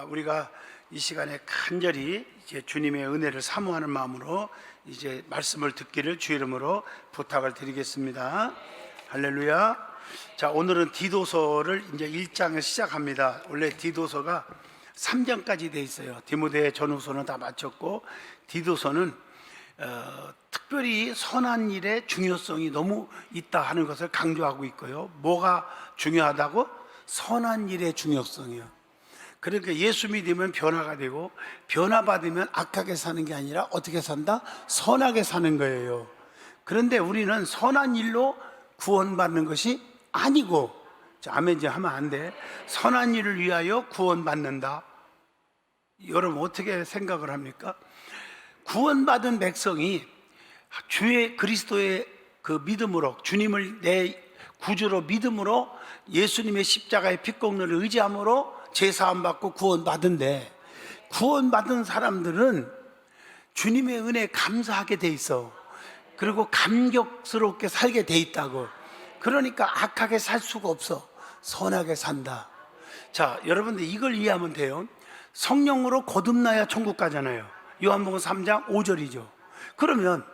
우리가 이 시간에 간절히 이제 주님의 은혜를 사모하는 마음으로 이제 말씀을 듣기를 주 이름으로 부탁을 드리겠습니다. 할렐루야. 자, 오늘은 디도서를 이제 1장을 시작합니다. 원래 디도서가 3장까지 돼 있어요. 디모데 전후서는 다 마쳤고, 디도서는 특별히 선한 일의 중요성이 너무 있다 하는 것을 강조하고 있고요. 뭐가 중요하다고? 선한 일의 중요성이요. 그러니까 예수 믿으면 변화가 되고, 변화받으면 악하게 사는 게 아니라 어떻게 산다? 선하게 사는 거예요. 그런데 우리는 선한 일로 구원받는 것이 아니고, 아멘 좀 하면 안 돼. 선한 일을 위하여 구원받는다. 여러분 어떻게 생각을 합니까? 구원받은 백성이 주의 그리스도의 그 믿음으로, 주님을 내 구주로 믿음으로, 예수님의 십자가의 핏공로를 의지함으로 죄사함 받고 구원받은데, 구원받은 사람들은 주님의 은혜에 감사하게 돼 있어. 그리고 감격스럽게 살게 돼 있다고. 그러니까 악하게 살 수가 없어. 선하게 산다. 자, 여러분들 이걸 이해하면 돼요. 성령으로 거듭나야 천국 가잖아요. 요한복음 3장 5절이죠 그러면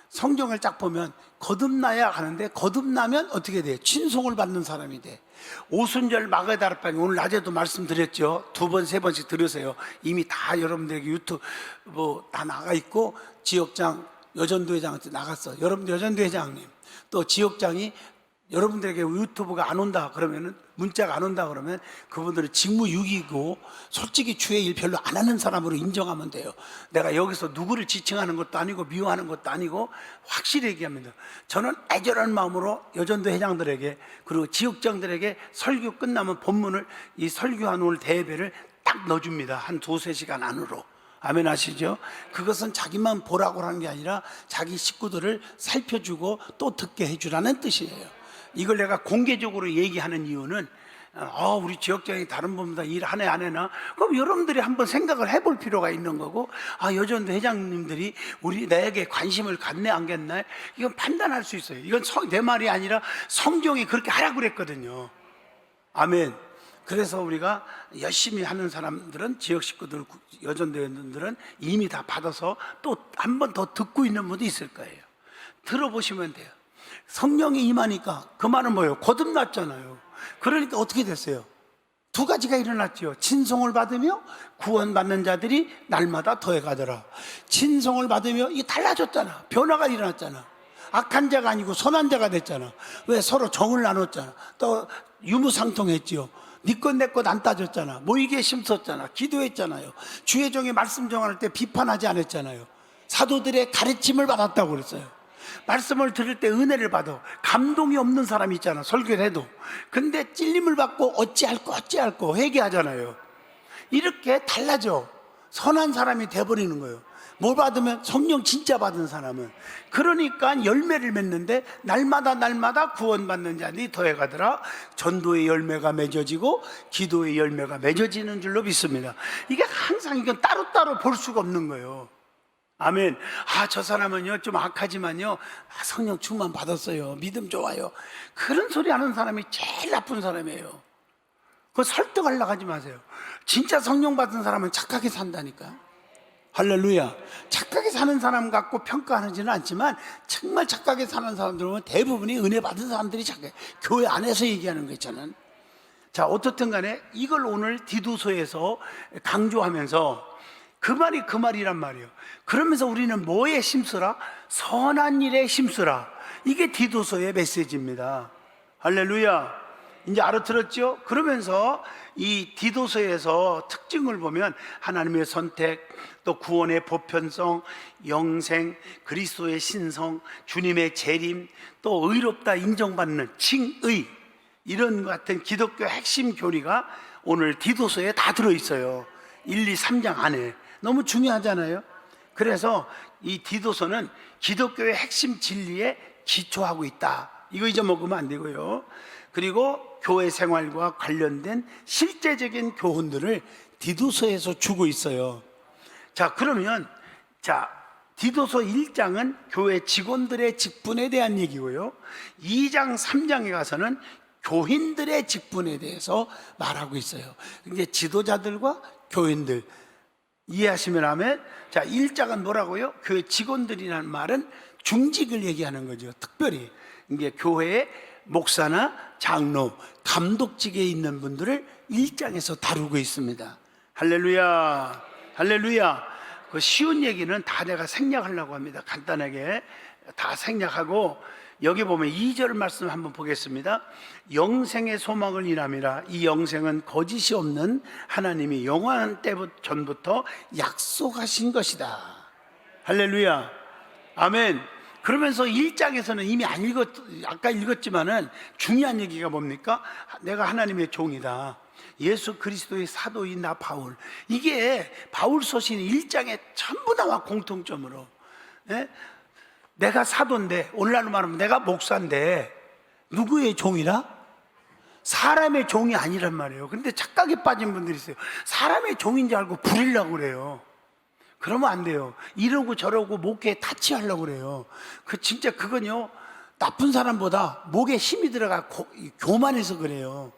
성경을 쫙 보면 거듭나야 하는데, 거듭나면 어떻게 돼? 친송을 받는 사람이 돼. 오순절 마가다락방에 오늘 낮에도 말씀드렸죠. 2번, 3번씩 들으세요. 이미 다 여러분들에게 유튜브 다 나가 있고, 지역장, 여전도회장한테 나갔어. 여러분들 여전도회장님, 또 지역장이 여러분들에게 유튜브가 안 온다 그러면은, 문자가 안 온다 그러면 그분들은 직무유기고 솔직히 주의 일 별로 안 하는 사람으로 인정하면 돼요. 내가 여기서 누구를 지칭하는 것도 아니고 미워하는 것도 아니고 확실히 얘기하면 돼요. 저는 애절한 마음으로 여전도 회장들에게, 그리고 지역장들에게 설교 끝나면 본문을, 이 설교한 오늘 대예배를 딱 넣어줍니다. 한 2-3시간 안으로. 아멘 하시죠? 그것은 자기만 보라고 하는 게 아니라 자기 식구들을 살펴주고 또 듣게 해주라는 뜻이에요. 이걸 내가 공개적으로 얘기하는 이유는, 우리 지역장이 다른 분보다 일 하네 안 해나? 그럼 여러분들이 한번 생각을 해볼 필요가 있는 거고, 여전도 회장님들이 내게 관심을 갖네 안 갖네, 이건 판단할 수 있어요. 이건 내 말이 아니라 성경이 그렇게 하라고 그랬거든요. 아멘. 그래서 우리가 열심히 하는 사람들은, 지역 식구들, 여전도회원들은 이미 다 받아서 또 한 번 더 듣고 있는 분도 있을 거예요. 들어보시면 돼요. 성령이 임하니까, 그 말은 뭐예요? 거듭났잖아요. 그러니까 어떻게 됐어요? 2가지가 일어났죠. 친송을 받으며 구원받는 자들이 날마다 더해가더라. 친송을 받으며 이게 달라졌잖아. 변화가 일어났잖아. 악한 자가 아니고 선한 자가 됐잖아. 왜? 서로 정을 나눴잖아. 또 유무상통했지요. 네 것 내 것 안 따졌잖아. 모이게 심었잖아. 기도했잖아요. 주의 종의 말씀 정할 때 비판하지 않았잖아요. 사도들의 가르침을 받았다고 그랬어요. 말씀을 들을 때 은혜를 받아. 감동이 없는 사람이 있잖아, 설교를 해도. 근데 찔림을 받고 어찌할꼬 회개하잖아요. 이렇게 달라져. 선한 사람이 돼버리는 거예요. 뭘 받으면? 성령 진짜 받은 사람은. 그러니까 열매를 맺는데, 날마다 구원받는 자들이 더해가더라. 전도의 열매가 맺어지고 기도의 열매가 맺어지는 줄로 믿습니다. 이게 항상, 이건 따로따로 볼 수가 없는 거예요. 아멘. 저 사람은요 좀 악하지만요 성령 충만 받았어요, 믿음 좋아요, 그런 소리 하는 사람이 제일 나쁜 사람이에요. 그거 설득하려고 하지 마세요. 진짜 성령 받은 사람은 착하게 산다니까. 할렐루야. 착하게 사는 사람 갖고 평가하지는 않지만, 정말 착하게 사는 사람들은 대부분이 은혜 받은 사람들이 착해. 교회 안에서 얘기하는 거 있잖아요. 자, 어떻든 간에 이걸 오늘 디도서에서 강조하면서, 그 말이 그 말이란 말이에요. 그러면서 우리는 뭐에 힘쓰라? 선한 일에 힘쓰라. 이게 디도서의 메시지입니다. 할렐루야. 이제 알아들었죠? 그러면서 이 디도서에서 특징을 보면, 하나님의 선택, 또 구원의 보편성, 영생, 그리스도의 신성, 주님의 재림, 또 의롭다 인정받는 칭의, 이런 같은 기독교 핵심 교리가 오늘 디도서에 다 들어있어요. 1, 2, 3장 안에. 너무 중요하잖아요. 그래서 이 디도서는 기독교의 핵심 진리에 기초하고 있다. 이거 잊어먹으면 안 되고요. 그리고 교회 생활과 관련된 실제적인 교훈들을 디도서에서 주고 있어요. 자, 그러면 디도서 1장은 교회 직원들의 직분에 대한 얘기고요, 2장, 3장에 가서는 교인들의 직분에 대해서 말하고 있어요. 이제 지도자들과 교인들. 이해하시면 아멘. 자, 일장은 뭐라고요? 교회 직원들이라는 말은 중직을 얘기하는 거죠. 특별히 이게 교회의 목사나 장로, 감독직에 있는 분들을 일장에서 다루고 있습니다. 할렐루야, 할렐루야. 그 쉬운 얘기는 다 내가 생략하려고 합니다. 간단하게 다 생략하고, 여기 보면 2절 말씀 한번 보겠습니다. 영생의 소망을 일함이라. 이 영생은 거짓이 없는 하나님이 영원한 때 전부터 약속하신 것이다. 할렐루야, 아멘. 그러면서 1장에서는 이미 아까 읽었지만은 중요한 얘기가 뭡니까? 내가 하나님의 종이다. 예수 그리스도의 사도인 나 바울. 이게 바울 서신 1장에 전부 나와, 공통점으로. 예? 내가 사도인데, 오늘날로 말하면 내가 목사인데 누구의 종이라? 사람의 종이 아니란 말이에요. 근데 착각에 빠진 분들이 있어요. 사람의 종인 줄 알고 부리려고 그래요. 그러면 안 돼요. 이러고 저러고 목에 타치하려고 그래요. 진짜 그건요, 나쁜 사람보다 목에 힘이 들어가 교만해서 그래요.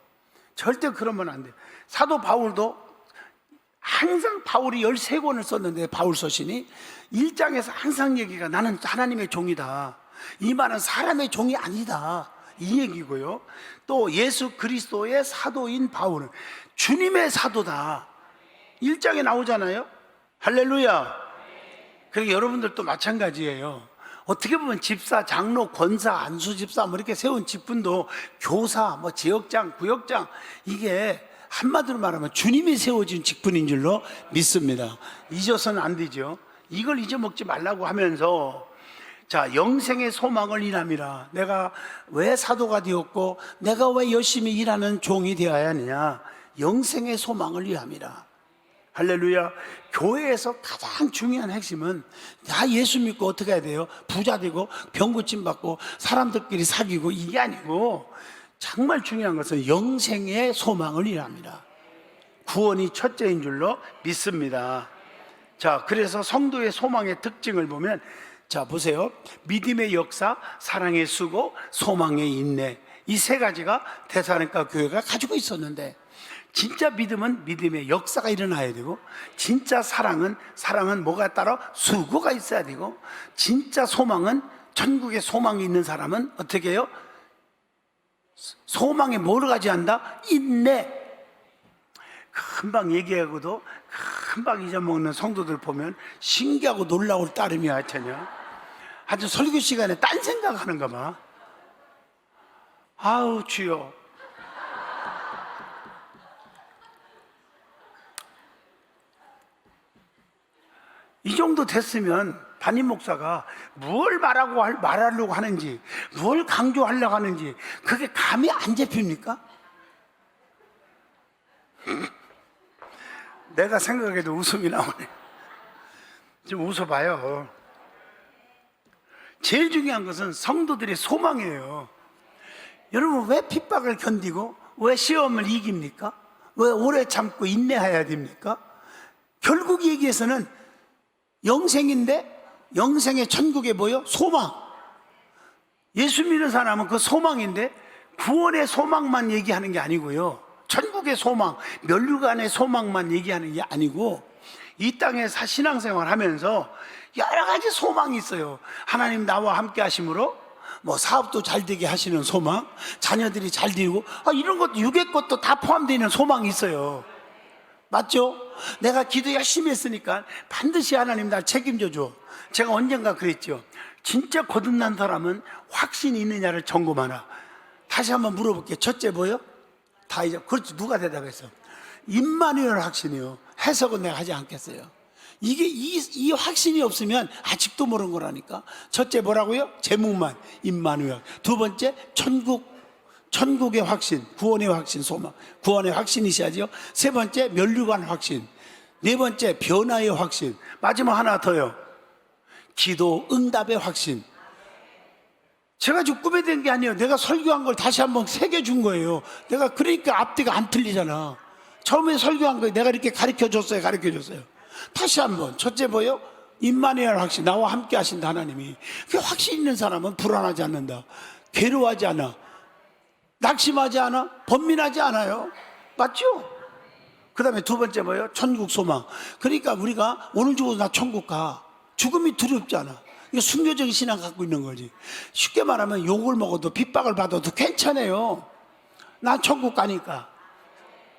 절대 그러면 안 돼요. 사도 바울도 항상 바울이 13권을 썼는데, 바울 서신이 1장에서 항상 얘기가 나는 하나님의 종이다. 이 말은 사람의 종이 아니다, 이 얘기고요. 또 예수 그리스도의 사도인 바울은 주님의 사도다. 1장에 나오잖아요. 할렐루야. 그리고 여러분들도 마찬가지예요. 어떻게 보면 집사, 장로, 권사, 안수집사 뭐 이렇게 세운 직분도 교사, 뭐 지역장, 구역장, 이게 한마디로 말하면 주님이 세워진 직분인 줄로 믿습니다. 잊어서는 안 되죠. 이걸 잊어먹지 말라고 하면서, 자, 영생의 소망을 일함이라. 내가 왜 사도가 되었고 내가 왜 열심히 일하는 종이 되어야 하느냐? 영생의 소망을 일함이라. 할렐루야. 교회에서 가장 중요한 핵심은, 다 예수 믿고 어떻게 해야 돼요? 부자 되고 병 고침 받고 사람들끼리 사귀고, 이게 아니고 정말 중요한 것은 영생의 소망을 일합니다. 구원이 첫째인 줄로 믿습니다. 자, 그래서 성도의 소망의 특징을 보면, 자, 보세요. 믿음의 역사, 사랑의 수고, 소망의 인내, 이 세 가지가 데살로니가 교회가 가지고 있었는데, 진짜 믿음은 믿음의 역사가 일어나야 되고, 진짜 사랑은 뭐가 따라 수고가 있어야 되고, 진짜 소망은, 천국에 소망이 있는 사람은 어떻게 해요? 소망에 뭐를 가져한다? 인내. 금방 얘기하고도 금방 잊어먹는 성도들 보면 신기하고 놀라울 따름이 하여튼요. 아주 설교 시간에 딴 생각하는가 봐. 아우 주여. 이 정도 됐으면 담임 목사가 뭘 말하려고 하는지, 뭘 강조하려고 하는지 그게 감이 안 잡힙니까? 내가 생각해도 웃음이 나오네. 좀 웃어봐요. 제일 중요한 것은 성도들의 소망이에요. 여러분, 왜 핍박을 견디고 왜 시험을 이깁니까? 왜 오래 참고 인내해야 됩니까? 결국 얘기해서는 영생인데, 영생의 천국에 뭐요? 소망. 예수 믿는 사람은 그 소망인데 구원의 소망만 얘기하는 게 아니고요, 천국의 소망, 멸류관의 소망만 얘기하는 게 아니고, 이 땅에 신앙생활 하면서 여러 가지 소망이 있어요. 하나님 나와 함께 하심으로 뭐 사업도 잘 되게 하시는 소망, 자녀들이 잘 되고, 이런 것도, 육의 것도 다 포함되어 있는 소망이 있어요. 맞죠? 내가 기도 열심히 했으니까 반드시 하나님 날 책임져 줘. 제가 언젠가 그랬죠. 진짜 거듭난 사람은 확신이 있느냐를 점검하라. 다시 한번 물어볼게요. 첫째 뭐요? 다 이제, 그렇지, 누가 대답했어? 임마누엘 확신이요. 해석은 내가 하지 않겠어요. 이게 이 확신이 없으면 아직도 모르는 거라니까. 첫째 뭐라고요? 제목만 임마누엘. 두 번째 천국의 확신, 구원의 확신, 소망, 구원의 확신이 있어야죠. 세 번째 멸류관 확신. 네 번째 변화의 확신. 마지막 하나 더요. 기도 응답의 확신. 제가 지금 꾸며낸 게 아니에요. 내가 설교한 걸 다시 한번 새겨준 거예요. 내가 그러니까 앞뒤가 안 틀리잖아. 처음에 설교한 거 내가 이렇게 가르쳐줬어요. 다시 한번. 첫째 뭐요? 임마누엘 확신. 나와 함께 하신다 하나님이. 그 확신 있는 사람은 불안하지 않는다. 괴로워하지 않아. 낙심하지 않아. 번민하지 않아요. 맞죠? 그 다음에 두 번째 뭐예요? 천국 소망. 그러니까 우리가 오늘 죽어도 나 천국 가. 죽음이 두렵잖아. 이거 순교적인 신앙 갖고 있는 거지. 쉽게 말하면 욕을 먹어도 핍박을 받아도 괜찮아요. 난 천국 가니까.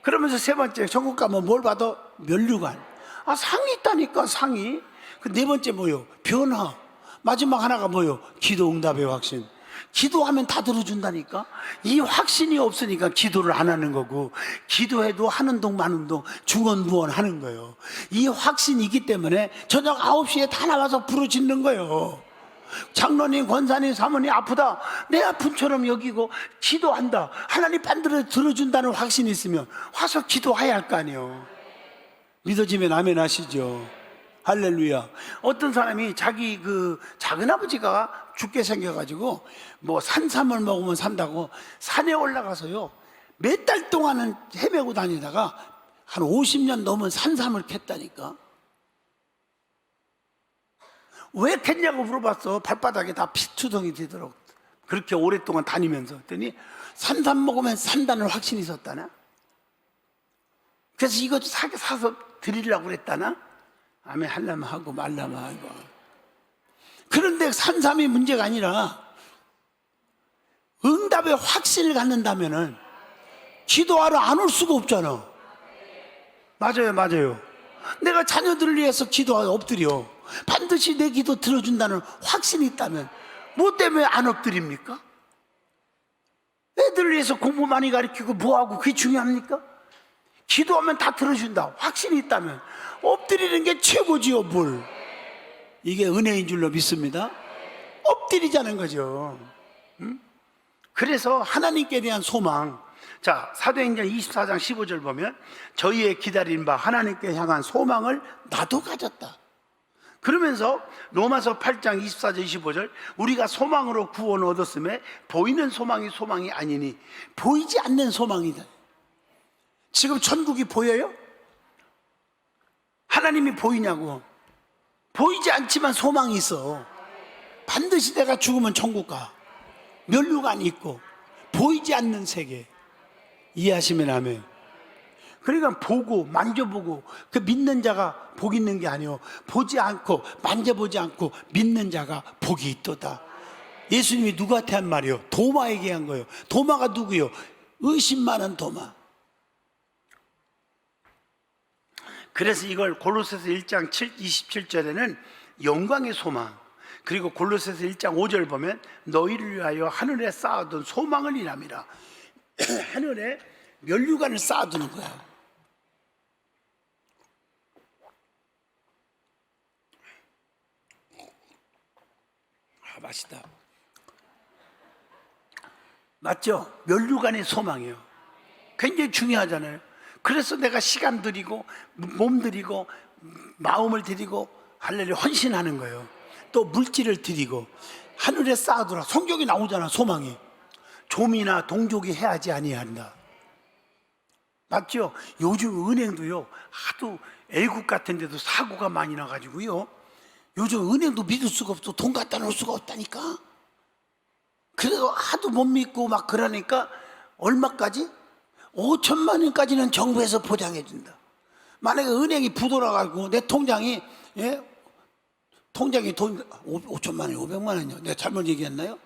그러면서 세 번째, 천국 가면 뭘 받아? 면류관. 아, 상이 있다니까, 상이. 그 네 번째 뭐요? 변화. 마지막 하나가 뭐요? 기도 응답의 확신. 기도하면 다 들어준다니까. 이 확신이 없으니까 기도를 안 하는 거고, 기도해도 하는 동 마는 동 중언부언 하는 거예요. 이 확신이 있기 때문에 저녁 9시에 다 나와서 부르짖는 거예요. 장로님, 권사님, 사모님 아프다, 내 아픔처럼 여기고 기도한다. 하나님 반드시 들어준다는 확신이 있으면 와서 기도해야 할 거 아니에요. 믿어지면 아멘 하시죠. 할렐루야. 어떤 사람이 자기 그 작은아버지가 죽게 생겨가지고 뭐 산삼을 먹으면 산다고 산에 올라가서요 몇 달 동안은 헤매고 다니다가 한 50년 넘은 산삼을 캤다니까. 왜 캤냐고 물어봤어. 발바닥에 다 피투성이 되더라고. 그렇게 오랫동안 다니면서. 그랬더니 산삼 먹으면 산다는 확신이 있었다나. 그래서 이거 사서 드리려고 그랬다나. 아멘 하려면 하고 말라면 하고. 그런데 산삼이 문제가 아니라 응답의 확신을 갖는다면은 기도하러 안 올 수가 없잖아. 맞아요, 맞아요. 내가 자녀들을 위해서 기도하러 엎드려. 반드시 내 기도 들어준다는 확신이 있다면 뭐 때문에 안 엎드립니까? 애들을 위해서 공부 많이 가르치고 뭐하고 그게 중요합니까? 기도하면 다 들어준다 확신이 있다면 엎드리는 게 최고지요. 뭘 이게 은혜인 줄로 믿습니다. 엎드리자는 거죠. 그래서 하나님께 대한 소망. 자, 사도행전 24장 15절 보면 저희의 기다린 바 하나님께 향한 소망을 나도 가졌다. 그러면서 로마서 8장 24절 25절 우리가 소망으로 구원을 얻었음에 보이는 소망이 소망이 아니니 보이지 않는 소망이다. 지금 천국이 보여요? 하나님이 보이냐고. 보이지 않지만 소망이 있어. 반드시 내가 죽으면 천국 가. 면류관이 있고 보이지 않는 세계. 이해하시면 아멘. 그러니까 보고 만져보고 그 믿는 자가 복 있는 게 아니요 보지 않고 만져보지 않고 믿는 자가 복이 있도다. 예수님이 누구한테 한 말이요? 도마에게 한 거예요. 도마가 누구요? 의심 많은 도마. 그래서 이걸 골로새서 1장 27절에는 영광의 소망, 그리고 골로새서 1장 5절 보면 너희를 위하여 하늘에 쌓아둔 소망을 이람이라. 하늘에 면류관을 쌓아두는 거야. 아, 맛있다. 맞죠? 면류관의 소망이에요. 굉장히 중요하잖아요. 그래서 내가 시간 들이고 몸 들이고 마음을 들이고 할렐루야 헌신하는 거예요. 또 물질을 들이고 하늘에 쌓아두라. 성경이 나오잖아. 소망이 좀이나 동족이 해야지 아니한다. 맞죠? 요즘 은행도요 하도 애국 같은 데도 사고가 많이 나가지고요 요즘 은행도 믿을 수가 없어. 돈 갖다 놓을 수가 없다니까. 그래서 하도 못 믿고 막 그러니까 얼마까지? 5천만 원까지는 정부에서 보장해 준다. 만약에 은행이 부도나가지고 내 통장이 통장에 돈 5천만 원, 500만 원이요. 내가 잘못 얘기했나요?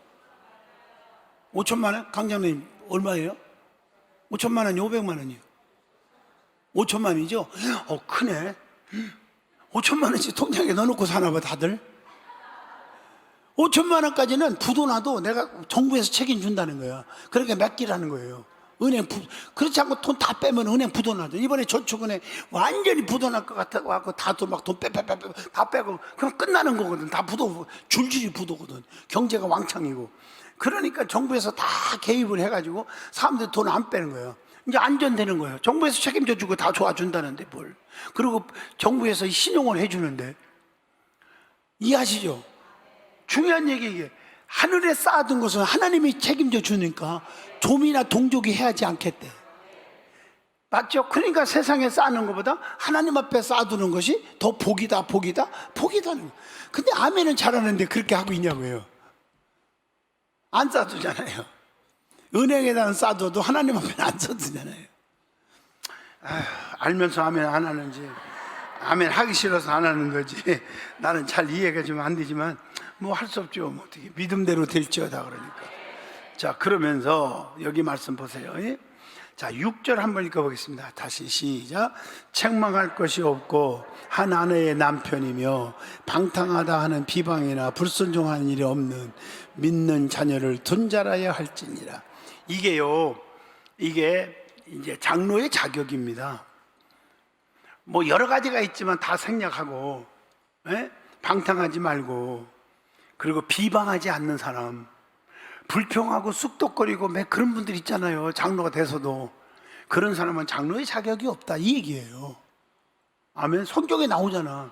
5천만 원? 강장님 얼마예요? 5천만 원이 500만 원이요. 5천만 원이죠? 크네. 5천만 원씩 통장에 넣어놓고 사나 봐 다들. 5천만 원까지는 부도나도 내가 정부에서 책임준다는 거야. 그러니까 맡기라는 거예요. 은행 그렇지 않고 돈 다 빼면 은행 부도나죠. 이번에 저축은행 완전히 부도날 것 같아갖고 다돈 다 빼고 그럼 끝나는 거거든. 다 부도 줄줄이 부도거든. 경제가 왕창이고. 그러니까 정부에서 다 개입을 해가지고 사람들 돈 안 빼는 거예요. 이제 안전되는 거예요. 정부에서 책임져 주고 다 도와준다는데 뭘. 그리고 정부에서 신용을 해주는데. 이해하시죠? 중요한 얘기 이게. 하늘에 쌓아둔 것은 하나님이 책임져 주니까 좀이나 동족이 해야지 않겠대. 맞죠? 그러니까 세상에 쌓는 것보다 하나님 앞에 쌓아두는 것이 더 복이다. 근데 아멘은 잘하는데 그렇게 하고 있냐고요. 안 쌓아두잖아요. 은행에다는 쌓아둬도 하나님 앞에는 안 쌓아두잖아요. 알면서 아멘 안 하는지, 아멘 하기 싫어서 안 하는 거지. 나는 잘 이해가 좀 안 되지만 뭐 할 수 없죠. 뭐 어떻게 믿음대로 될지어다. 그러니까 자, 그러면서 여기 말씀 보세요. 자, 6절 한번 읽어보겠습니다. 다시 시작. 책망할 것이 없고 한 아내의 남편이며 방탕하다 하는 비방이나 불순종하는 일이 없는 믿는 자녀를 둔 자라야 할지니라. 이게요, 이게 이제 장로의 자격입니다. 뭐 여러 가지가 있지만 다 생략하고, 방탕하지 말고, 그리고 비방하지 않는 사람, 불평하고 쑥덕거리고 매 그런 분들 있잖아요. 장로가 돼서도 그런 사람은 장로의 자격이 없다, 이 얘기예요. 아멘. 성경에 나오잖아.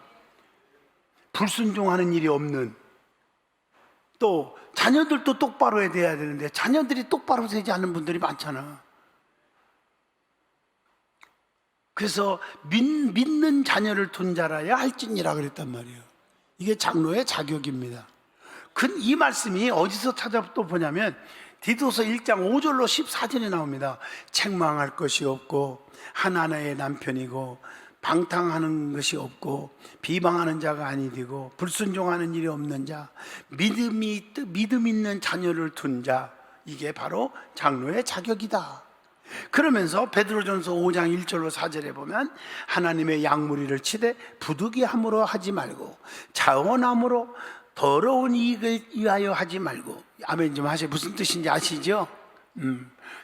불순종하는 일이 없는, 또 자녀들도 똑바로 해야 되는데 자녀들이 똑바로 되지 않는 분들이 많잖아. 그래서 믿는 자녀를 둔 자라야 할지니라 그랬단 말이에요. 이게 장로의 자격입니다. 이 말씀이 어디서 찾아 또 보냐면 디도서 1장 5절로 14절에 나옵니다. 책망할 것이 없고 한 아내의 남편이고 방탕하는 것이 없고 비방하는 자가 아니 되고 불순종하는 일이 없는 자, 믿음 있는 자녀를 둔 자, 이게 바로 장로의 자격이다. 그러면서 베드로전서 5장 1절로 4절에 보면 하나님의 양무리를 치되 부득이함으로 하지 말고 자원함으로 더러운 이익을 위하여 하지 말고, 아멘 좀 하세요. 무슨 뜻인지 아시죠?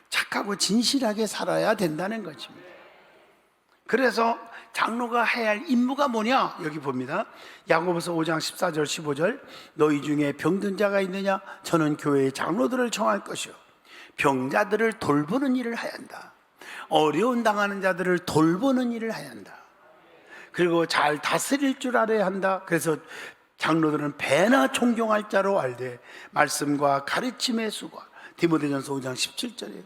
착하고 진실하게 살아야 된다는 것입니다. 그래서 장로가 해야 할 임무가 뭐냐? 여기 봅니다. 야고보서 5장 14절 15절. 너희 중에 병든 자가 있느냐? 저는 교회의 장로들을 청할 것이요 병자들을 돌보는 일을 해야 한다. 어려운 당하는 자들을 돌보는 일을 해야 한다. 그리고 잘 다스릴 줄 알아야 한다. 그래서 장로들은 배나 존경할 자로 알되 말씀과 가르침의 수고. 디모데전서 5장 17절이에요.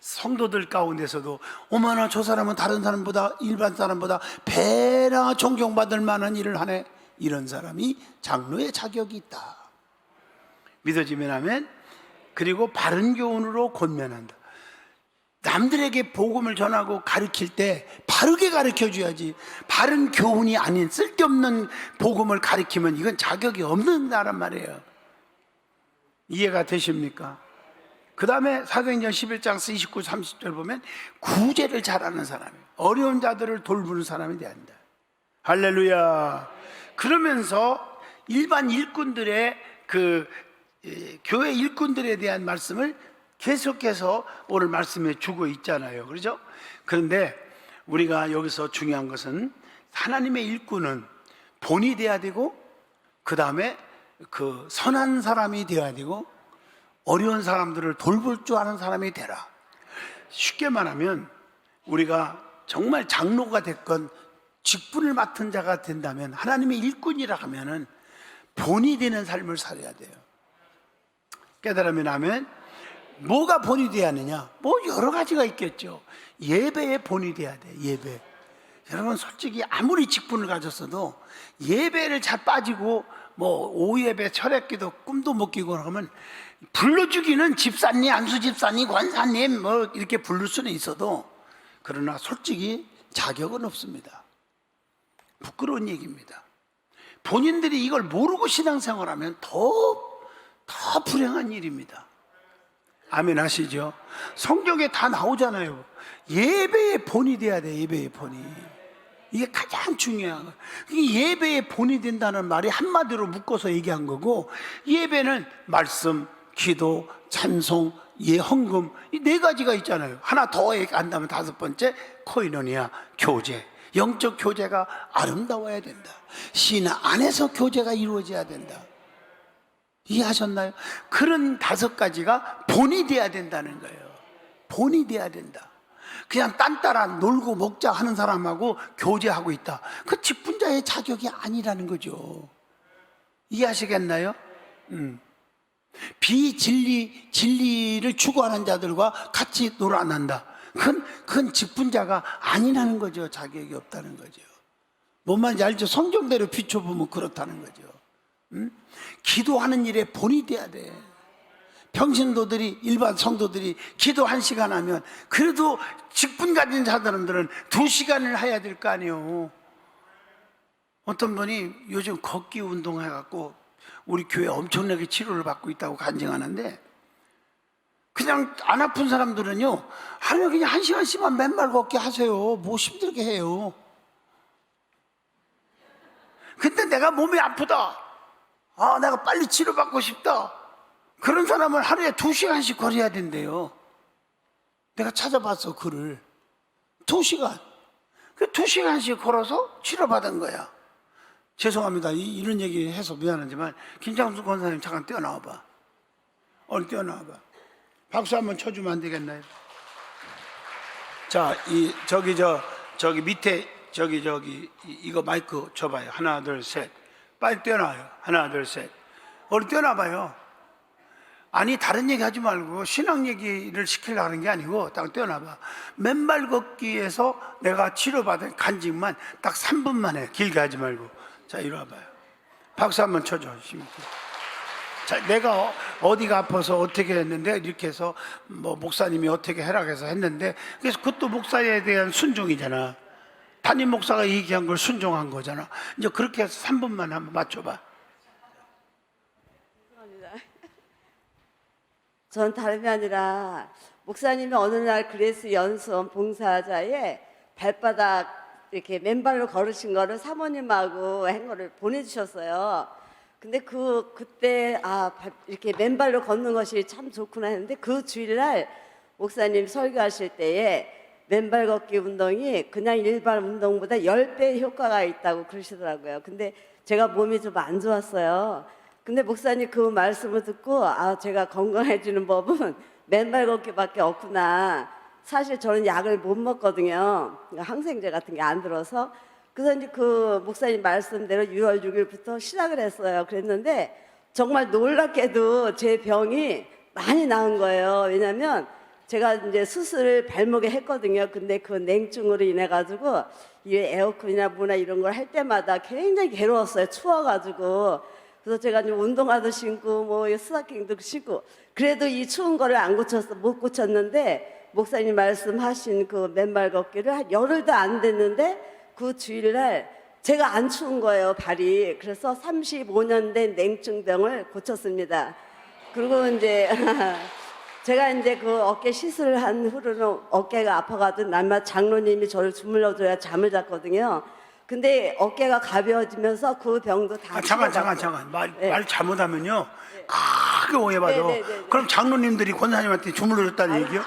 성도들 가운데서도 어머나 저 사람은 다른 사람보다, 일반 사람보다 배나 존경받을 만한 일을 하네, 이런 사람이 장로의 자격이 있다. 믿어지면 아멘. 그리고 바른 교훈으로 권면한다. 남들에게 복음을 전하고 가르칠 때 바르게 가르쳐줘야지, 바른 교훈이 아닌 쓸데없는 복음을 가르치면 이건 자격이 없는 나란 말이에요. 이해가 되십니까? 그 다음에 사도행전 11장 29, 30절 보면 구제를 잘하는 사람이에요. 어려운 자들을 돌보는 사람이 돼야 한다. 할렐루야. 그러면서 일반 일꾼들의 교회 일꾼들에 대한 말씀을 계속해서 오늘 말씀에 주고 있잖아요. 그렇죠? 그런데 우리가 여기서 중요한 것은 하나님의 일꾼은 본이 돼야 되고, 그 다음에 선한 사람이 되어야 되고, 어려운 사람들을 돌볼 줄 아는 사람이 되라. 쉽게 말하면 우리가 정말 장로가 됐건 직분을 맡은 자가 된다면, 하나님의 일꾼이라 하면은 본이 되는 삶을 살아야 돼요. 깨달으면 하면 뭐가 본이 돼야 하느냐? 뭐 여러 가지가 있겠죠. 예배에 본이 돼야 돼. 예배. 여러분 솔직히 아무리 직분을 가졌어도 예배를 잘 빠지고 뭐 오예배, 철학기도 꿈도 못 끼고 그러면 불러주기는 집사님, 안수 집사님, 권사님 뭐 이렇게 부를 수는 있어도, 그러나 솔직히 자격은 없습니다. 부끄러운 얘기입니다. 본인들이 이걸 모르고 신앙생활하면 더 불행한 일입니다. 아멘 하시죠? 성경에 다 나오잖아요. 예배의 본이 돼야 돼. 예배의 본이. 이게 가장 중요한 거예요. 예배의 본이 된다는 말이 한마디로 묶어서 얘기한 거고, 예배는 말씀, 기도, 찬송, 헌금, 이 네 가지가 있잖아요. 하나 더 안다면 다섯 번째, 코이노니아, 교제. 영적 교제가 아름다워야 된다. 신 안에서 교제가 이루어져야 된다. 이해하셨나요? 그런 다섯 가지가 본이 돼야 된다는 거예요. 본이 돼야 된다. 그냥 딴따라 놀고 먹자 하는 사람하고 교제하고 있다, 그 직분자의 자격이 아니라는 거죠. 이해하시겠나요? 진리를 추구하는 자들과 같이 놀아난다, 그건 직분자가 아니라는 거죠. 자격이 없다는 거죠. 뭔 말인지 알죠? 성경대로 비춰보면 그렇다는 거죠. 기도하는 일에 본이 돼야 돼. 평신도들이, 일반 성도들이 기도 1시간 하면 그래도 직분 가진 사람들은 2시간을 해야 될 거 아니에요. 어떤 분이 요즘 걷기 운동 해갖고 우리 교회 엄청나게 치료를 받고 있다고 간증하는데, 그냥 안 아픈 사람들은요 하루에 그냥 1시간씩만 맨발 걷기 하세요. 뭐 힘들게 해요. 근데 내가 몸이 아프다, 내가 빨리 치료받고 싶다, 그런 사람은 하루에 2시간씩 걸어야 된대요. 내가 찾아봤어, 글을. 2시간. 그 2시간씩 걸어서 치료받은 거야. 죄송합니다. 이런 얘기 해서 미안하지만 김장수 권사님 잠깐 뛰어나와봐. 얼른 뛰어나와봐. 박수 한번 쳐주면 안 되겠나요? 자, 저기 밑에 이거 마이크 줘봐요. 하나, 둘, 셋. 빨리 뛰어나와요. 하나, 둘, 셋. 얼른 뛰어나봐요. 아니, 다른 얘기 하지 말고 신앙 얘기를 시키려고 하는 게 아니고 딱 뛰어나봐. 맨발 걷기에서 내가 치료받은 간증만 딱 3분만 해. 길게 하지 말고. 자, 이리 와봐요. 박수 한번 쳐줘. 자, 내가 어디가 아파서 어떻게 했는데 이렇게 해서 뭐 목사님이 어떻게 해라해서 했는데, 그래서 그것도 목사에 대한 순종이잖아. 담임 목사가 얘기한 걸 순종한 거잖아. 이제 그렇게 해서 3분만 한번 맞춰봐. 전 다름이 아니라 목사님이 어느 날 그레이스 연수원 봉사자에 발바닥 이렇게 맨발로 걸으신 거를 사모님하고 한 거를 보내주셨어요. 근데 그때 이렇게 맨발로 걷는 것이 참 좋구나 했는데, 그 주일날 목사님 설교하실 때에 맨발 걷기 운동이 그냥 일반 운동보다 10배 효과가 있다고 그러시더라고요. 근데 제가 몸이 좀 안 좋았어요. 근데 목사님 그 말씀을 듣고 제가 건강해지는 법은 맨발 걷기밖에 없구나. 사실 저는 약을 못 먹거든요. 항생제 같은 게 안 들어서. 그래서 이제 그 목사님 말씀대로 6월 6일부터 시작을 했어요. 그랬는데 정말 놀랍게도 제 병이 많이 나은 거예요. 왜냐면 제가 이제 수술을 발목에 했거든요. 근데 그 냉증으로 인해 가지고 이 에어컨이나 뭐나 이런 걸 할 때마다 굉장히 괴로웠어요. 추워가지고. 그래서 제가 이제 운동화도 신고 뭐 스타킹도 신고, 그래도 이 추운 거를 못 고쳤는데 목사님 말씀하신 그 맨발 걷기를 한 열흘도 안 됐는데 그 주일날 제가 안 추운 거예요, 발이. 그래서 35년 된 냉증병을 고쳤습니다. 그리고 이제 제가 이제 그 어깨 시술을 한 후로는 어깨가 아파가지고 날마다 장로님이 저를 주물러줘야 잠을 잤거든요. 근데 어깨가 가벼워지면서 그 병도 다 잠깐 말 잘못하면요 크게 오해받아. 그럼 장로님들이 권사님한테 주물러줬다는 얘기요?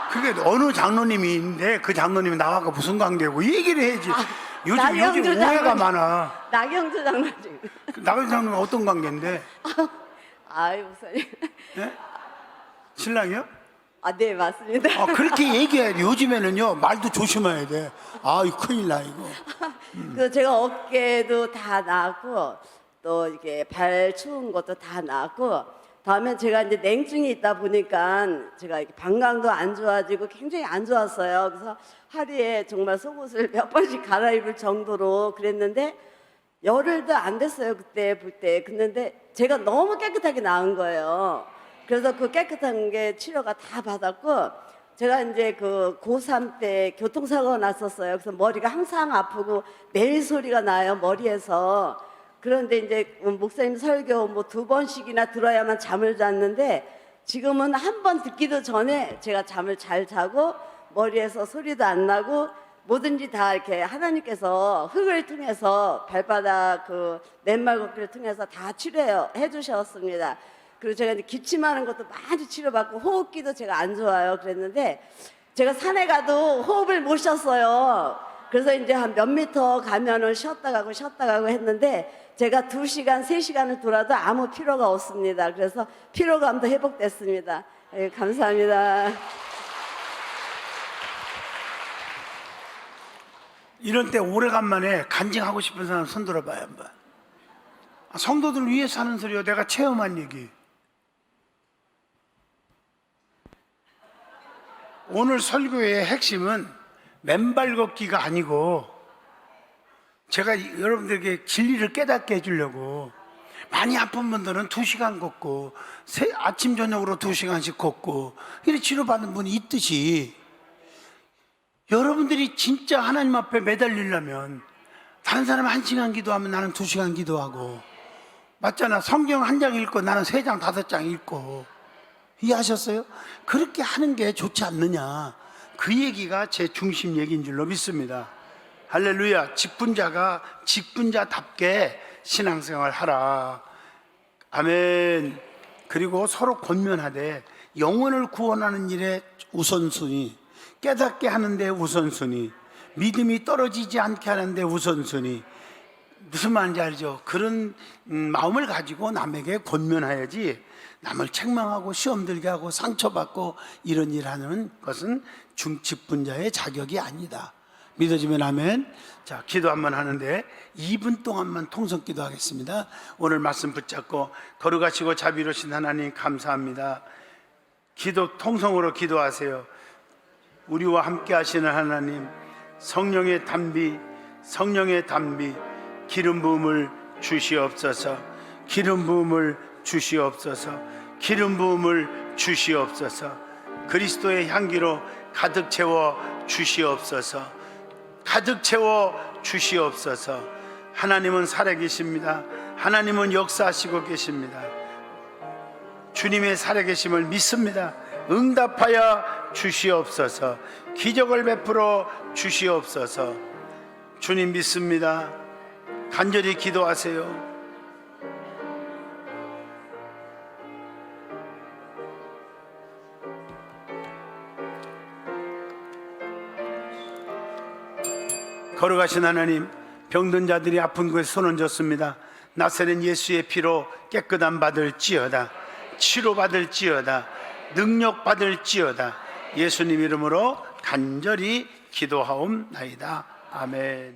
그게 어느 장로님인데 그 장로님이 나와가 무슨 관계고 이 얘기를 해야지. 요즘 오해가 많아. 나경주 장로님. 나경주 장로님 어떤 관계인데? 목사님. 네? 신랑이요? 네, 맞습니다. 그렇게 얘기해야 돼. 요즘에는요 말도 조심해야 돼. 이거 큰일 나 이거. 그래서 제가 어깨도 다 나았고 또 이게 발 추운 것도 다 나았고, 다음에 제가 이제 냉증이 있다 보니까 제가 이렇게 방광도 안 좋아지고 굉장히 안 좋았어요. 그래서 하루에 정말 속옷을 몇 번씩 갈아입을 정도로 그랬는데 열흘도 안 됐어요, 그때 볼 때. 근데 제가 너무 깨끗하게 나은 거예요. 그래서 그 깨끗한 게 치료가 다 받았고, 제가 이제 그 고3 때 교통사고가 났었어요. 그래서 머리가 항상 아프고 매일 소리가 나요, 머리에서. 그런데 이제 목사님 설교 뭐 2번씩이나 들어야만 잠을 잤는데, 지금은 한 번 듣기도 전에 제가 잠을 잘 자고 머리에서 소리도 안 나고 뭐든지 다 이렇게 하나님께서 흙을 통해서 발바닥 그 맨발 걷기를 통해서 다 치료해 주셨습니다. 그리고 제가 이제 기침하는 것도 많이 치료받고 호흡기도 제가 안 좋아요. 그랬는데 제가 산에 가도 호흡을 못 쉬었어요. 그래서 이제 한 몇 미터 가면은 쉬었다 가고 했는데 제가 2시간, 3시간을 돌아도 아무 피로가 없습니다. 그래서 피로감도 회복됐습니다. 감사합니다. 이런 때 오래간만에 간증하고 싶은 사람 손 들어봐요 한번. 성도들 위해서 하는 소리요, 내가 체험한 얘기. 오늘 설교의 핵심은 맨발 걷기가 아니고, 제가 여러분들에게 진리를 깨닫게 해주려고 많이 아픈 분들은 2시간 걷고 아침 저녁으로 2시간씩 걷고 이렇게 치료받는 분이 있듯이 여러분들이 진짜 하나님 앞에 매달리려면 다른 사람 1시간 기도하면 나는 2시간 기도하고, 맞잖아. 성경 1장 읽고 나는 3장 5장 읽고. 이해하셨어요? 그렇게 하는 게 좋지 않느냐, 그 얘기가 제 중심 얘기인 줄로 믿습니다. 할렐루야. 직분자가 직분자답게 신앙생활 하라. 아멘. 그리고 서로 권면하되 영혼을 구원하는 일에 우선순위, 깨닫게 하는데 우선순위, 믿음이 떨어지지 않게 하는데 우선순위. 무슨 말인지 알죠? 그런 마음을 가지고 남에게 권면해야지, 남을 책망하고 시험 들게 하고 상처받고 이런 일 하는 것은 중직분자의 자격이 아니다. 믿어지면 아멘. 자, 기도 한번 하는데 2분 동안만 통성 기도하겠습니다. 오늘 말씀 붙잡고 거룩하시고 자비로우신 하나님 감사합니다. 기도 통성으로 기도하세요. 우리와 함께 하시는 하나님, 성령의 단비, 성령의 단비, 기름 부음을 주시옵소서. 기름 부음을 주시옵소서. 기름 부음을 주시옵소서. 그리스도의 향기로 가득 채워 주시옵소서. 가득 채워 주시옵소서. 하나님은 살아계십니다. 하나님은 역사하시고 계십니다. 주님의 살아계심을 믿습니다. 응답하여 주시옵소서. 기적을 베풀어 주시옵소서. 주님 믿습니다. 간절히 기도하세요. 거룩하신 하나님, 병든 자들이 아픈 곳에 손 얹었습니다. 나사렛 예수의 피로 깨끗함 받을지어다. 치료받을지어다. 능력 받을지어다. 예수님 이름으로 간절히 기도하옵나이다. 아멘.